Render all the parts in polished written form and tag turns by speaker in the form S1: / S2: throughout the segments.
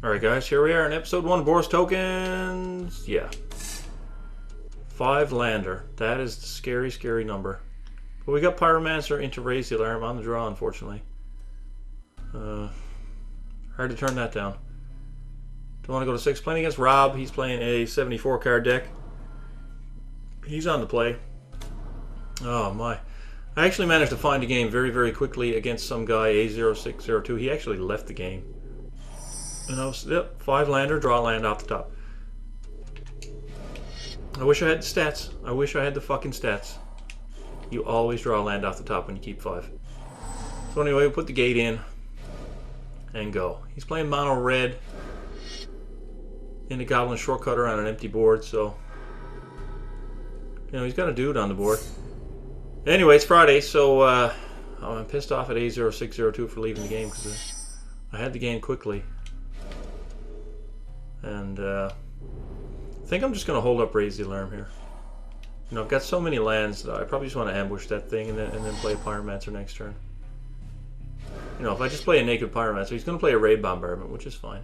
S1: Alright guys, here we are in episode 1 of Boros Tokens. Yeah. 5 lander. That is the scary, scary number. But we got Pyromancer into Raise the Alarm on the draw, unfortunately. Hard to turn that down. Don't want to go to 6. Playing against Rob. He's playing a 74 card deck. He's on the play. Oh my. I actually managed to find a game very, very quickly against some guy, A0602. He actually left the game. And I was, yep, 5 lander, draw land off the top. I wish I had the stats. I wish I had the fucking stats. You always draw land off the top when you keep 5. So anyway, we put the gate in and go. He's playing mono red in a goblin shortcutter on an empty board, so you know he's got a dude on the board. Anyway, it's Friday, so I'm pissed off at A0602 for leaving the game because I had the game quickly. And I think I'm just going to hold up Raise the Alarm here. You know, I've got so many lands that I probably just want to ambush that thing and then play a Pyromancer next turn. You know, if I just play a naked Pyromancer, he's going to play a Raid Bombardment, which is fine.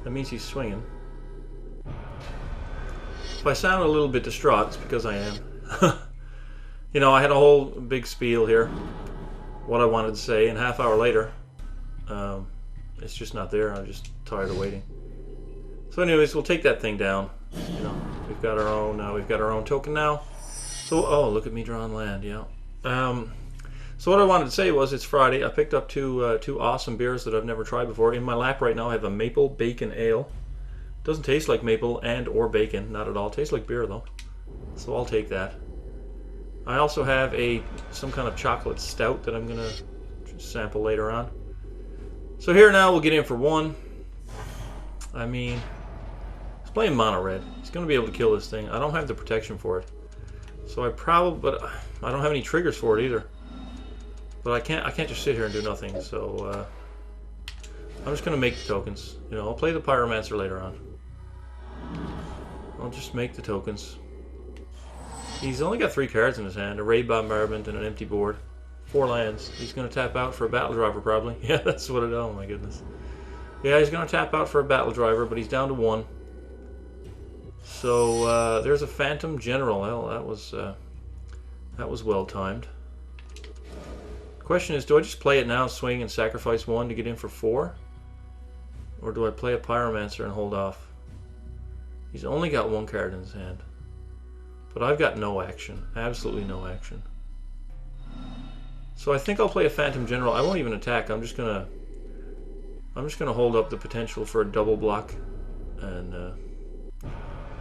S1: That means he's swinging. If I sound a little bit distraught, it's because I am. You know, I had a whole big spiel here, what I wanted to say, and half hour later, it's just not there. I'm just tired of waiting. So anyways, we'll take that thing down. You know, we've got our own token now. So oh, look at me drawing land. Yeah. So what I wanted to say was it's Friday. I picked up two awesome beers that I've never tried before. In my lap right now, I have a maple bacon ale. Doesn't taste like maple and or bacon, not at all. Tastes like beer though. So I'll take that. I also have some kind of chocolate stout that I'm gonna sample later on. So here now we'll get in for 1. I mean, playing mono red. He's going to be able to kill this thing. I don't have the protection for it, so but I don't have any triggers for it either. But I can't just sit here and do nothing. So I'm just going to make the tokens. You know, I'll play the Pyromancer later on. I'll just make the tokens. He's only got 3 cards in his hand: a Raid Bombardment and an empty board. 4 lands. He's going to tap out for a Battle Driver probably. Yeah, that's what it. Oh my goodness. Yeah, he's going to tap out for a Battle Driver, but he's down to 1. So there's a Phantom General. Well, that was well timed. Question is, do I just play it now, swing and sacrifice 1 to get in for 4, or do I play a Pyromancer and hold off? He's only got 1 card in his hand, but I've got no action, absolutely no action. So I think I'll play a Phantom General. I won't even attack. I'm just gonna hold up the potential for a double block, and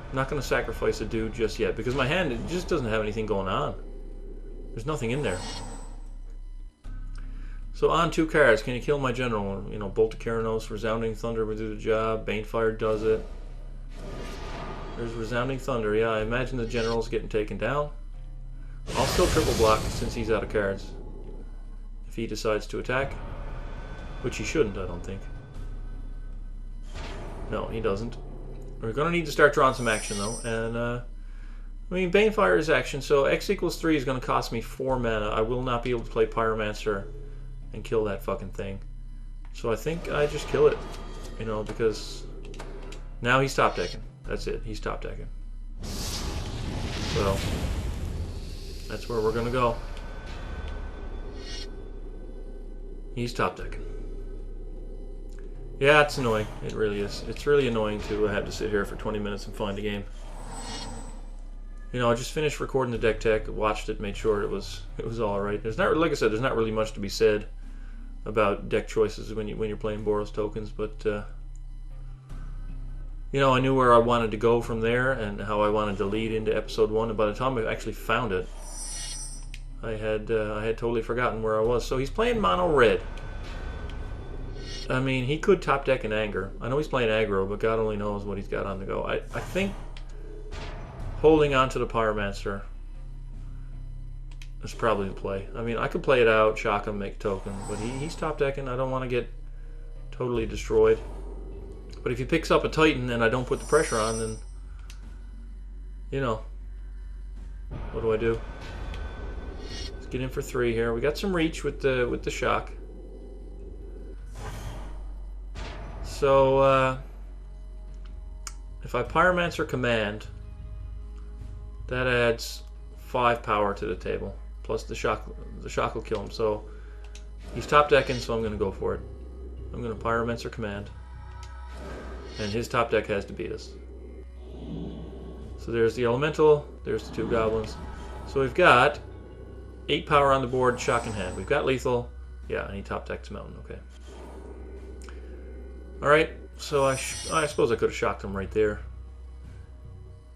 S1: I'm not going to sacrifice a dude just yet because my hand, it just doesn't have anything going on. There's nothing in there. So on 2 cards, can you kill my general? You know, Bolt of Keranos, Resounding Thunder would do the job. Banefire does it. There's Resounding Thunder. Yeah, I imagine the general's getting taken down. I'll still triple block since he's out of cards. If he decides to attack. Which he shouldn't, I don't think. No, he doesn't. We're going to need to start drawing some action, though. And, I mean, Banefire is action, so X equals 3 is going to cost me 4 mana. I will not be able to play Pyromancer and kill that fucking thing. So I think I just kill it. You know, because now he's top decking. That's it. He's top decking. So, that's where we're going to go. He's top decking. Yeah, it's annoying. It really is. It's really annoying to have to sit here for 20 minutes and find a game. You know, I just finished recording the deck tech, watched it, made sure it was all right. There's not, like I said, there's not really much to be said about deck choices when you're playing Boros tokens, but you know, I knew where I wanted to go from there and how I wanted to lead into episode 1. And by the time I actually found it, I had totally forgotten where I was. So he's playing mono red. I mean, he could top deck in anger. I know he's playing aggro, but God only knows what he's got on the go. I think holding on to the Pyromancer is probably the play. I mean, I could play it out, shock him, make token, but he's top decking. I don't want to get totally destroyed. But if he picks up a Titan and I don't put the pressure on, then, you know, what do I do? Let's get in for 3 here. We got some reach with the shock. So, if I Pyromancer command, that adds 5 power to the table. Plus the shock will kill him. So he's top decking, so I'm going to go for it. I'm going to Pyromancer command. And his top deck has to beat us. So there's the Elemental, there's the 2 Goblins. So we've got 8 power on the board, shock in hand. We've got lethal. Yeah, and he top decks Mountain, okay. Alright, so I suppose I could have shocked him right there.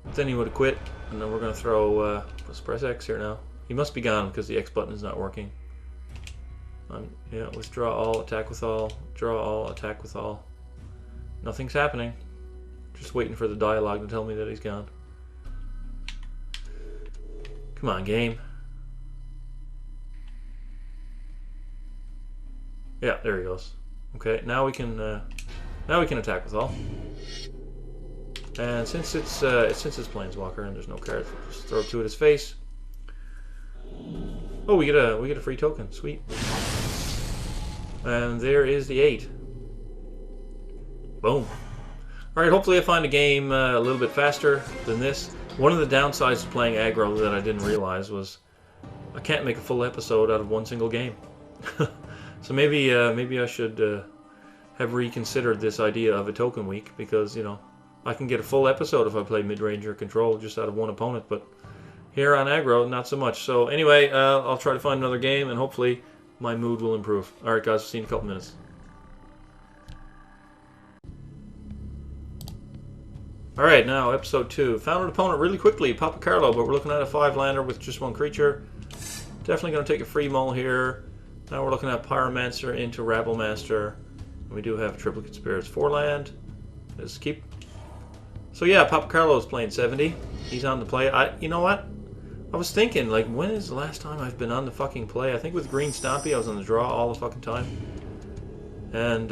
S1: But then he would have quit, and then we're going to throw, let's press X here now. He must be gone because the X button is not working. Yeah, withdraw all, attack with all, draw all, attack with all. Nothing's happening. Just waiting for the dialogue to tell me that he's gone. Come on, game. Yeah, there he goes. Okay, now we can attack with all. And since it's Planeswalker and there's no cards, we'll just throw 2 at his face. Oh, we get a free token. Sweet. And there is the 8. Boom. Alright, hopefully I find a game a little bit faster than this. One of the downsides of playing aggro that I didn't realize was I can't make a full episode out of one single game. So maybe I should have reconsidered this idea of a token week, because, you know, I can get a full episode if I play mid-range or control just out of one opponent, but here on aggro, not so much. So anyway, I'll try to find another game, and hopefully my mood will improve. Alright guys, see you in a couple minutes. Alright, now episode 2. Found an opponent really quickly, Papa Carlo, but we're looking at a 5-lander with just 1 creature. Definitely going to take a free mull here. Now we're looking at Pyromancer into Rabblemaster. We do have Triplicate Spirits 4-land. Let's keep. So yeah, Papa Carlo is playing 70. He's on the play. You know what? I was thinking, like, when is the last time I've been on the fucking play? I think with Green Stompy I was on the draw all the fucking time. And,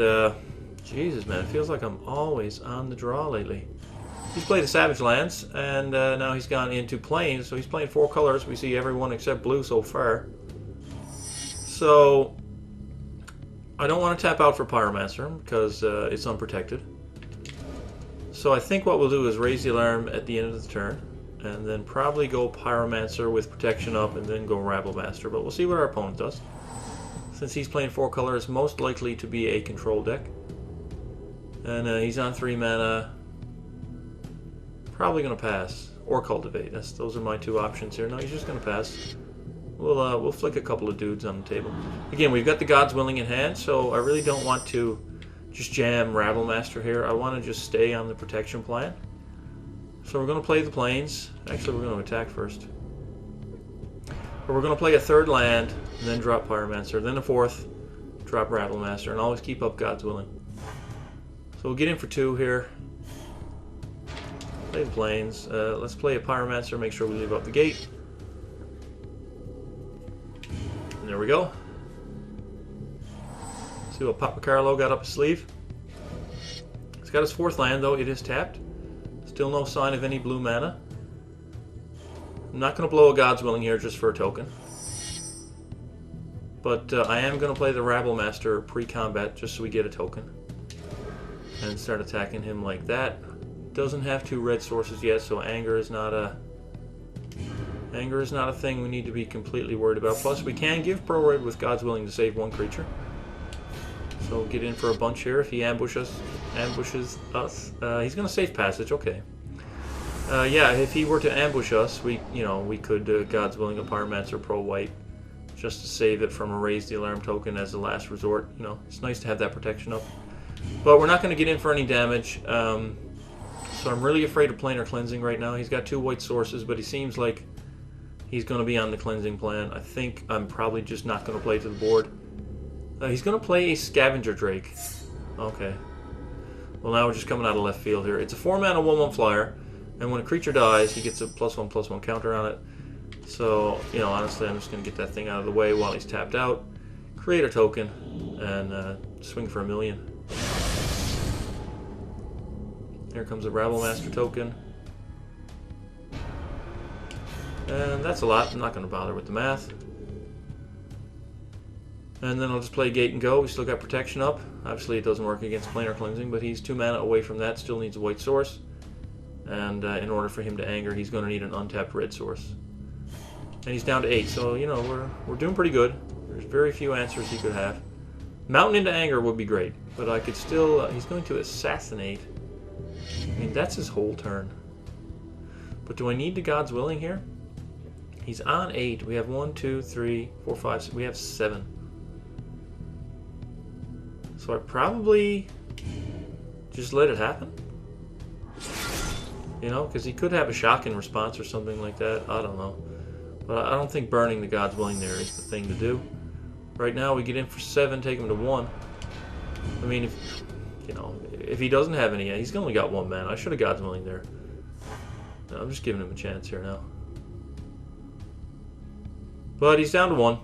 S1: Jesus, man, it feels like I'm always on the draw lately. He's played a Savage Lands, and now he's gone into Plains, so he's playing 4 colors. We see everyone except blue so far. So, I don't want to tap out for Pyromancer, because it's unprotected. So I think what we'll do is raise the alarm at the end of the turn, and then probably go Pyromancer with protection up, and then go Rabblemaster. But we'll see what our opponent does. Since he's playing 4 colors, most likely to be a control deck. And he's on 3 mana. Probably going to pass, or Cultivate. Those are my 2 options here. No, he's just going to pass. We'll flick a couple of dudes on the table. Again, we've got the Gods Willing in hand, so I really don't want to just jam Rabblemaster here. I want to just stay on the protection plan. So we're going to play the Plains. Actually, we're going to attack first. But we're going to play a 3rd land, and then drop Pyromancer, then a 4th, drop Rabblemaster, and always keep up Gods Willing. So we'll get in for 2 here. Play the Plains. Let's play a Pyromancer, make sure we leave out the gate. And there we go. See what Papa Carlo got up his sleeve. He's got his 4th land, though. It is tapped. Still no sign of any blue mana. I'm not going to blow a God's Willing here just for a token. But I am going to play the Rabblemaster pre-combat just so we get a token. And start attacking him like that. Doesn't have 2 red sources yet, so anger is not a thing we need to be completely worried about. Plus, we can give Pro Red with God's Willing to save 1 creature. So we'll get in for a bunch here. If he ambushes us, he's going to save passage. Okay. Yeah, if he were to ambush us, we could God's Willing a Pyromancer Pro White just to save it from a Raise the Alarm token as a last resort. You know, it's nice to have that protection up. But we're not going to get in for any damage. So I'm really afraid of Planar Cleansing right now. He's got 2 white sources, but he seems like he's going to be on the cleansing plan. I think I'm probably just not going to play to the board. He's going to play a Scavenger Drake. Okay. Well, now we're just coming out of left field here. It's a 4-mana 1/1 flyer, and when a creature dies, he gets a +1/+1 counter on it. So, you know, honestly, I'm just going to get that thing out of the way while he's tapped out, create a token, and swing for $1 million. Here comes a Rabblemaster token. And that's a lot. I'm not going to bother with the math. And then I'll just play Gate and Go. We still got protection up. Obviously it doesn't work against planar cleansing, but he's 2 mana away from that. Still needs a white source. And in order for him to anger, he's going to need an untapped red source. And he's down to 8, so, you know, we're doing pretty good. There's very few answers he could have. Mountain into anger would be great, but I could still... he's going to assassinate. I mean, that's his whole turn. But do I need the God's Willing here? He's on 8. We have 1, 2, 3, 4, 5, 6. We have 7. So I probably just let it happen. You know, because he could have a shock in response or something like that. I don't know. But I don't think burning the God's Willing there is the thing to do. Right now we get in for 7, take him to 1. I mean, if, you know, if he doesn't have any, he's only got 1 mana. I should have God's Willing there. No, I'm just giving him a chance here now. But he's down to 1.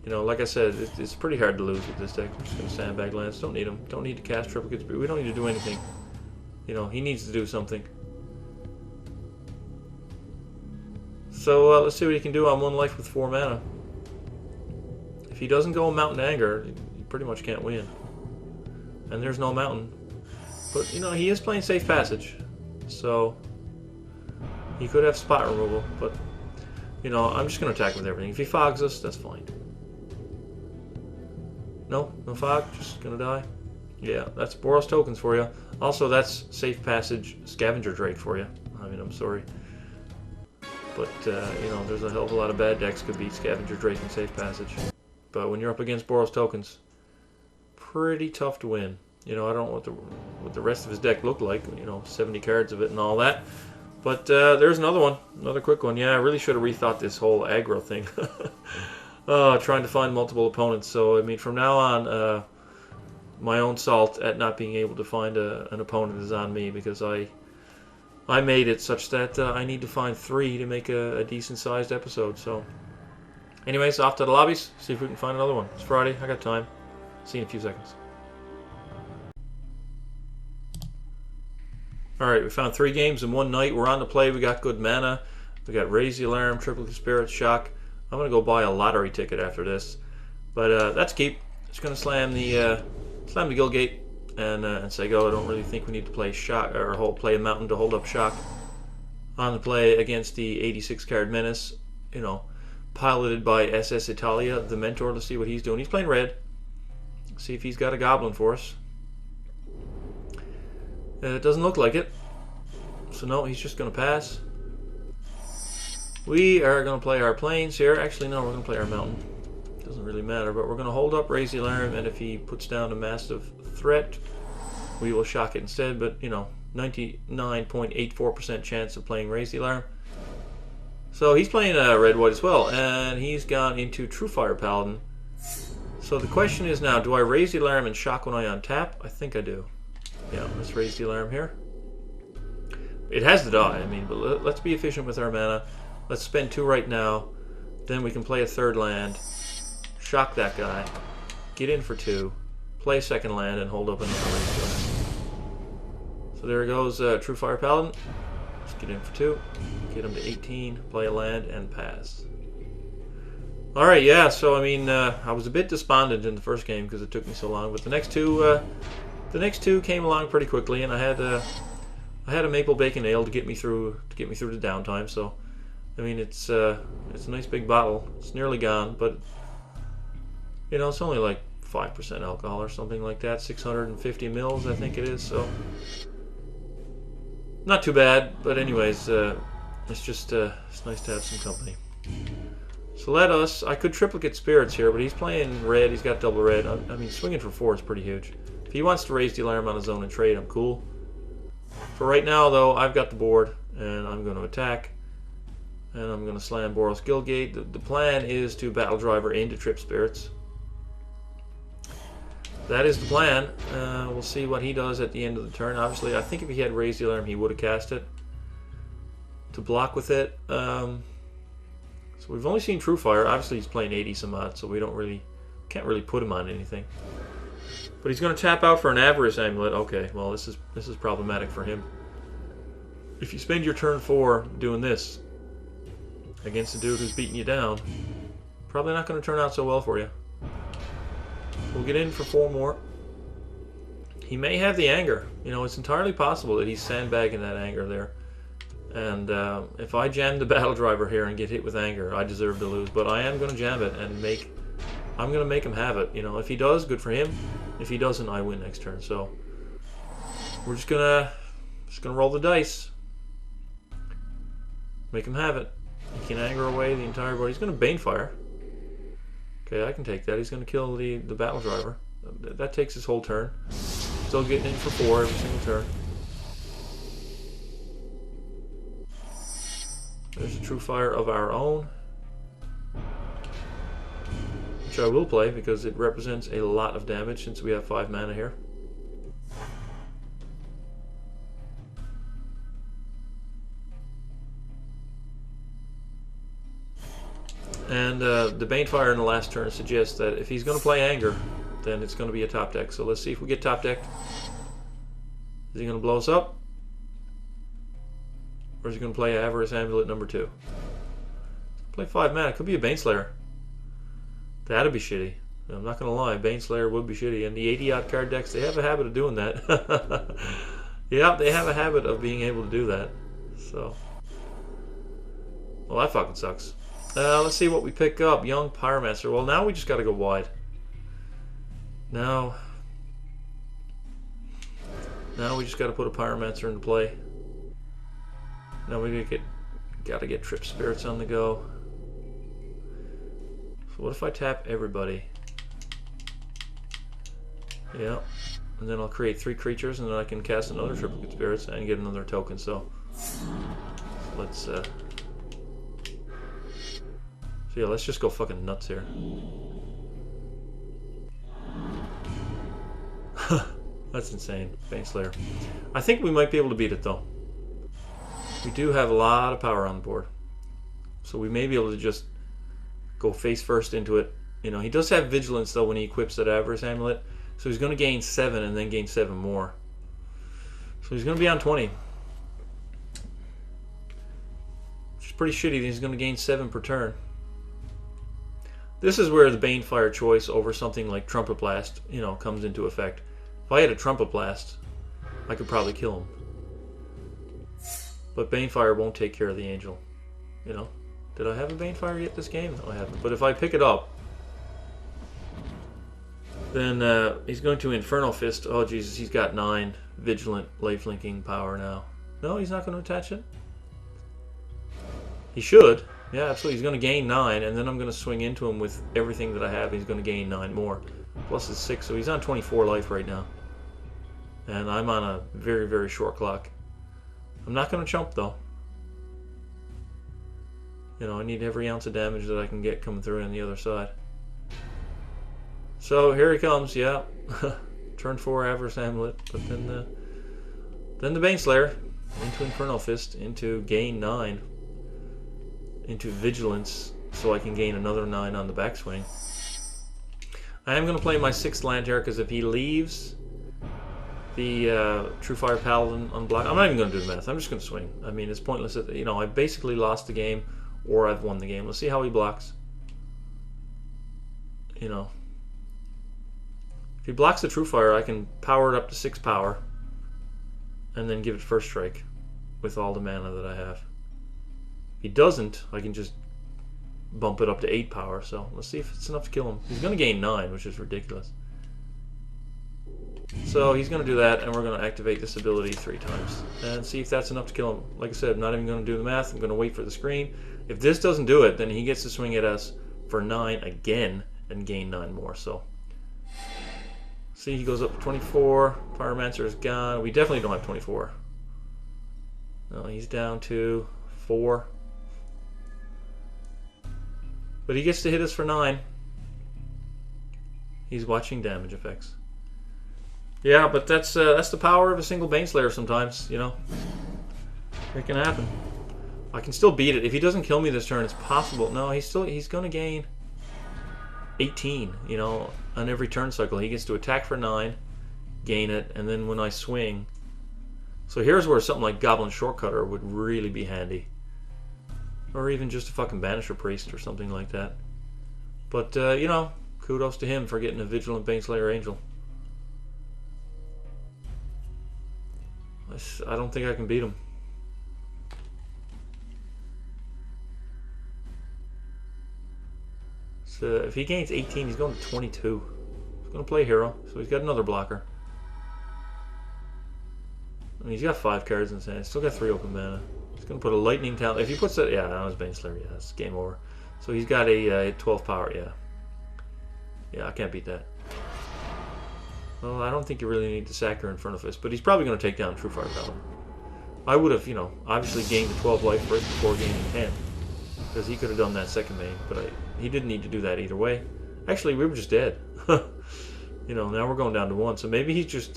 S1: You know, like I said, it's pretty hard to lose with this deck. I'm just going to sandbag lands. Don't need him. Don't need to cast triplicates. We don't need to do anything. You know, he needs to do something. So let's see what he can do on 1 life with 4 mana. If he doesn't go Mountain Anger, you pretty much can't win. And there's no mountain. But, you know, he is playing Safe Passage. So, he could have spot removal. But, you know, I'm just going to attack with everything. If he fogs us, that's fine. No? No fog? Just going to die? Yeah, that's Boros tokens for you. Also, that's Safe Passage Scavenger Drake for you. I mean, I'm sorry. But, you know, there's a hell of a lot of bad decks could beat Scavenger Drake and Safe Passage. But when you're up against Boros tokens, pretty tough to win. You know, I don't know what the rest of his deck looked like. You know, 70 cards of it and all that. But there's another one. Another quick one. Yeah, I really should have rethought this whole aggro thing. Trying to find multiple opponents. So, I mean, from now on, my own salt at not being able to find an opponent is on me, because I made it such that I need to find 3 to make a decent-sized episode. So, anyways, off to the lobbies. See if we can find another one. It's Friday. I got time. See you in a few seconds. Alright, we found 3 games in one night. We're on the play. We got good mana. We got Raise the Alarm, Triplicate Spirit, Shock. I'm going to go buy a lottery ticket after this. But that's keep. Just going to slam the Guild Gate and say go. I don't really think we need to play Shock or play a Mountain to hold up Shock on the play against the 86 card Menace. You know, piloted by SS Italia, the Mentor. Let's see what he's doing. He's playing red. See if he's got a Goblin for us. It doesn't look like it. So no, he's just going to pass. We are going to play our plains here. Actually, no, we're going to play our mountain. Doesn't really matter, but we're going to hold up, Raise the Alarm, and if he puts down a massive threat, we will shock it instead. But, you know, 99.84% chance of playing Raise the Alarm. So he's playing red-white as well, and he's gone into Truefire Paladin. So the question is now, do I Raise the Alarm and shock when I untap? I think I do. Yeah, let's Raise the Alarm here. It has to die, I mean, but let's be efficient with our mana. Let's spend 2 right now. Then we can play a 3rd land, shock that guy, get in for 2, play a 2nd land, and hold up another Raise the Alarm. So there goes Truefire Paladin. Let's get in for 2, get him to 18, play a land, and pass. Alright, yeah, so I mean, I was a bit despondent in the first game because it took me so long, but the next two came along pretty quickly, and I had a maple bacon ale to get me through the downtime. So, I mean, it's a nice big bottle. It's nearly gone, but you know, it's only like 5% alcohol or something like that. 650 mils, I think it is. So, not too bad. But anyways, it's just it's nice to have some company. So I could Triplicate Spirits here, but he's playing red. He's got double red. I mean, swinging for 4 is pretty huge. If he wants to Raise the Alarm on his own and trade, I'm cool. For right now, though, I've got the board, and I'm going to attack. And I'm going to slam Boros Guildgate. The plan is to Battle Driver into Trip Spirits. That is the plan. We'll see what he does at the end of the turn. Obviously, I think if he had Raised the Alarm, he would have cast it to block with it. So we've only seen Truefire. Obviously, he's playing 80 some odd, so we can't really put him on anything. But he's going to tap out for an Avarice Amulet. Okay, well, this is problematic for him. If you spend your turn 4 doing this against a dude who's beating you down, probably not going to turn out so well for you. we'll get in for 4 more. He may have the anger. You know, it's entirely possible that he's sandbagging that anger there. And if I jam the battle driver here and get hit with anger, I deserve to lose. But I am going to jam it and I'm going to make him have it. You know, if he does, good for him. If he doesn't, I win next turn. So we're just gonna roll the dice. Make him have it. He can anger away the entire board. He's going to Banefire. Okay, I can take that. He's going to kill the battle driver. That takes his whole turn. Still getting in for 4 every single turn. There's a True Fire of our own, which I will play because it represents a lot of damage since we have 5 mana here. And the Banefire in the last turn suggests that if he's going to play Anger, then it's going to be a top deck. So let's see if we get top decked. Is he going to blow us up? Or is he going to play Avarice Amulet number 2? Play 5 mana. Could be a Baneslayer. That'd be shitty. I'm not going to lie. Baneslayer would be shitty. And the 80-odd card decks, they have a habit of doing that. Yeah, they have a habit of being able to do that. So, well, that fucking sucks. Let's see what we pick up. Young Pyromancer. Well, now we just got to go wide. Now we just got to put a Pyromancer into play. Now we got to get Trip Spirits on the go. So what if I tap everybody? Yeah, and then I'll create 3 creatures, and then I can cast another Triplicate Spirits and get another token. So let's yeah, let's just go fucking nuts here. That's insane. Baneslayer. I think we might be able to beat it though. We do have a lot of power on the board, so we may be able to just go face first into it. You know, he does have Vigilance though when he equips that Avarice Amulet, so he's going to gain 7 and then gain 7 more. So he's going to be on 20. Which is pretty shitty. He's going to gain 7 per turn. This is where the Banefire choice over something like Trumpet Blast, you know, comes into effect. If I had a Trumpet Blast, I could probably kill him. But Banefire won't take care of the Angel. You know? Did I have a Banefire yet this game? No, I haven't. But if I pick it up, then he's going to Infernal Fist. Oh, Jesus, he's got 9 Vigilant lifelinking power now. No, he's not going to attach it? He should. Yeah, absolutely. He's going to gain 9, and then I'm going to swing into him with everything that I have. He's going to gain 9 more. Plus his 6, so he's on 24 life right now. And I'm on a very, very short clock. I'm not going to chump, though. You know, I need every ounce of damage that I can get coming through on the other side. So, here he comes, yeah. Turn 4 Avarice Amulet, but then the Baneslayer into Infernal Fist, into gain 9. Into Vigilance, so I can gain another 9 on the backswing. I am going to play my 6th land here, because if he leaves the True Fire Paladin unblocked, I'm not even going to do the math. I'm just going to swing. I mean, it's pointless. You know, I basically lost the game, or I've won the game. Let's see how he blocks. You know, if he blocks the True Fire, I can power it up to 6 power, and then give it first strike with all the mana that I have. He doesn't, I can just bump it up to 8 power, so let's see if it's enough to kill him. He's going to gain 9, which is ridiculous. So he's going to do that, and we're going to activate this ability 3 times. And see if that's enough to kill him. Like I said, I'm not even going to do the math, I'm going to wait for the screen. If this doesn't do it, then he gets to swing at us for 9 again, and gain 9 more, so. See, he goes up to 24, Pyromancer is gone. We definitely don't have 24. No, he's down to 4. But he gets to hit us for 9. He's watching damage effects. Yeah, but that's the power of a single Baneslayer sometimes, you know. It can happen. I can still beat it. If he doesn't kill me this turn, it's possible. No, he's going to gain 18, you know, on every turn cycle. He gets to attack for 9, gain it, and then when I swing. So here's where something like Goblin Shortcutter would really be handy. Or even just a fucking Banisher Priest or something like that. But, you know, Kudos to him for getting a Vigilant Baneslayer Angel. I don't think I can beat him. So if he gains 18, he's going to 22. He's going to play hero, so he's got another blocker. I mean, he's got 5 cards in his hand. He's still got 3 open mana. He's going to put a lightning talent. If he puts that, yeah, that was Baneslayer. Yeah, it's game over. So he's got a 12 power. Yeah, yeah, I can't beat that. Well, I don't think you really need to sack her in front of us, but he's probably going to take down True Firepower. I would have, you know, obviously gained the 12 life first before gaining 10, because he could have done that second main, but he didn't need to do that either way. Actually, we were just dead. You know, now we're going down to 1, so maybe he's just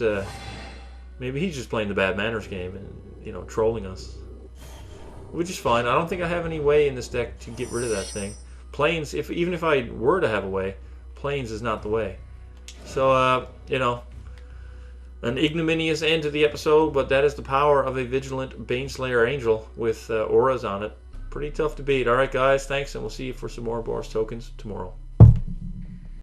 S1: playing the bad manners game and, you know, trolling us, which is fine. I don't think I have any way in this deck to get rid of that thing. Plains, even if I were to have a way, Plains is not the way. So, you know, an ignominious end to the episode, but that is the power of a Vigilant Baneslayer Angel with auras on it. Pretty tough to beat. Alright guys, thanks, and we'll see you for some more Boros tokens tomorrow.